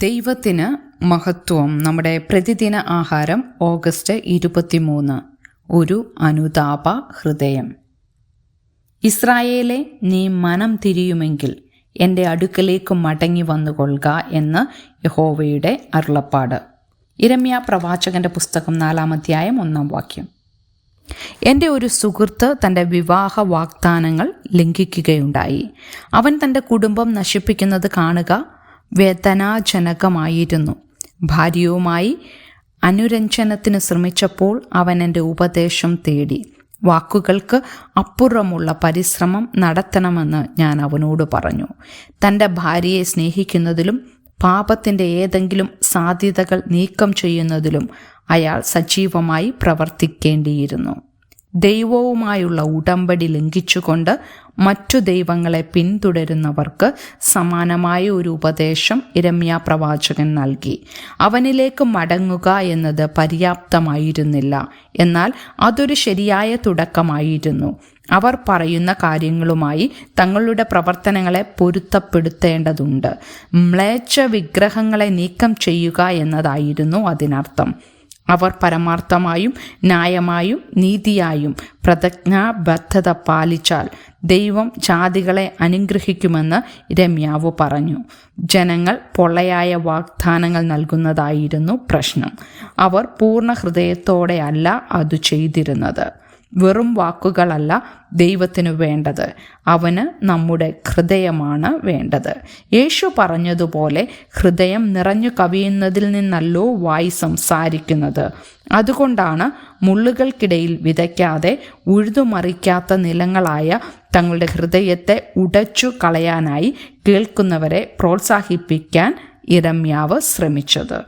ദൈവത്തിന് മഹത്വം. നമ്മുടെ പ്രതിദിന ആഹാരം ഓഗസ്റ്റ് 23. ഒരു അനുതാപ ഹൃദയം. ഇസ്രായേലെ, നീ മനം തിരിയുമെങ്കിൽ എൻ്റെ അടുക്കലേക്ക് മടങ്ങി വന്നുകൊള്ളുക എന്ന് യഹോവയുടെ അരുളപ്പാട്. യിരെമ്യാ പ്രവാചകന്റെ പുസ്തകം 4-ാം അധ്യായം 1-ാം വാക്യം. എൻ്റെ ഒരു സുഹൃത്ത് തൻ്റെ വിവാഹ വാഗ്ദാനങ്ങൾ ലംഘിക്കുകയുണ്ടായി. അവൻ തൻ്റെ കുടുംബം നശിപ്പിക്കുന്നത് കാണുക വേദനാജനകമായിരുന്നു. ഭാര്യയുമായി അനുരഞ്ജനത്തിന് ശ്രമിച്ചപ്പോൾ അവൻ എൻ്റെ ഉപദേശം തേടി. വാക്കുകൾക്ക് അപ്പുറമുള്ള പരിശ്രമം നടത്തണമെന്ന് ഞാൻ അവനോട് പറഞ്ഞു. തൻ്റെ ഭാര്യയെ സ്നേഹിക്കുന്നതിലും പാപത്തിൻ്റെ ഏതെങ്കിലും സാധ്യതകൾ നീക്കം ചെയ്യുന്നതിലും അയാൾ സജീവമായി പ്രവർത്തിക്കേണ്ടിയിരുന്നു. ദൈവവുമായുള്ള ഉടമ്പടി ലംഘിച്ചുകൊണ്ട് മറ്റു ദൈവങ്ങളെ പിന്തുടരുന്നവർക്ക് സമാനമായ ഒരു ഉപദേശം യിരെമ്യാ പ്രവാചകൻ നൽകി. അവനിലേക്ക് മടങ്ങുക എന്നത് പര്യാപ്തമായിരുന്നില്ല, എന്നാൽ അതൊരു ശരിയായ തുടക്കമായിരുന്നു. അവർ പറയുന്ന കാര്യങ്ങളുമായി തങ്ങളുടെ പ്രവർത്തനങ്ങളെ പൊരുത്തപ്പെടുത്തേണ്ടതുണ്ട്. മ്ലേച്ഛ വിഗ്രഹങ്ങളെ നീക്കം ചെയ്യുക എന്നതായിരുന്നു അതിനർത്ഥം. അവർ പരമാർത്ഥമായും ന്യായമായും നീതിയായും പ്രതിജ്ഞാബദ്ധത പാലിച്ചാൽ ദൈവം ജാതികളെ അനുഗ്രഹിക്കുമെന്ന് യിരെമ്യാവ് പറഞ്ഞു. ജനങ്ങൾ പൊള്ളയായ വാഗ്ദാനങ്ങൾ നൽകുന്നതായിരുന്നു പ്രശ്നം. അവർ പൂർണ്ണ ഹൃദയത്തോടെയല്ല അത് ചെയ്തിരുന്നത്. വെറും വാക്കുകളല്ല ദൈവത്തിനു വേണ്ടത്, അവന് നമ്മുടെ ഹൃദയമാണ് വേണ്ടത്. യേശു പറഞ്ഞതുപോലെ, ഹൃദയം നിറഞ്ഞു കവിയുന്നതിൽ നിന്നല്ലോ വായ് സംസാരിക്കുന്നത്. അതുകൊണ്ടാണ് മുള്ളുകൾക്കിടയിൽ വിതയ്ക്കാതെ ഉഴുതുമറിക്കാത്ത നിലങ്ങളായ തങ്ങളുടെ ഹൃദയത്തെ ഉടച്ചു കളയാനായി കേൾക്കുന്നവരെ പ്രോത്സാഹിപ്പിക്കാൻ യിരെമ്യാവ് ശ്രമിച്ചത്.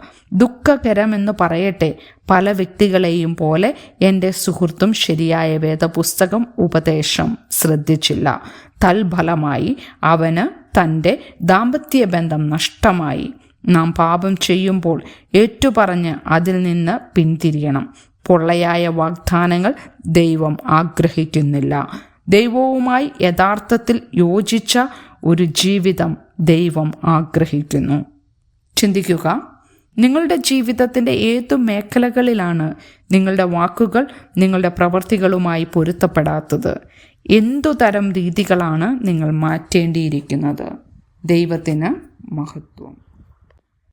ദുഃഖകരമെന്ന് പറയട്ടെ, പല വ്യക്തികളെയും പോലെ എൻ്റെ സുഹൃത്തും ശരിയായ വേദപുസ്തകം ഉപദേശം ശ്രദ്ധിച്ചില്ല. തൽഫലമായി അവന് തൻ്റെ ദാമ്പത്യ ബന്ധം നഷ്ടമായി. നാം പാപം ചെയ്യുമ്പോൾ ഏറ്റുപറഞ്ഞ് അതിൽ നിന്ന് പിന്തിരിയണം. പൊള്ളയായ വാഗ്ദാനങ്ങൾ ദൈവം ആഗ്രഹിക്കുന്നില്ല. ദൈവവുമായി യഥാർത്ഥത്തിൽ യോജിച്ച ഒരു ജീവിതം ദൈവം ആഗ്രഹിക്കുന്നു. ചിന്തിക്കുക, നിങ്ങളുടെ ജീവിതത്തിൻ്റെ ഏതു മേഖലകളിലാണ് നിങ്ങളുടെ വാക്കുകൾ നിങ്ങളുടെ പ്രവൃത്തികളുമായി പൊരുത്തപ്പെടാത്തത്? എന്തുതരം രീതികളാണ് നിങ്ങൾ മാറ്റേണ്ടിയിരിക്കുന്നത്? ദൈവത്തിന് മഹത്വം.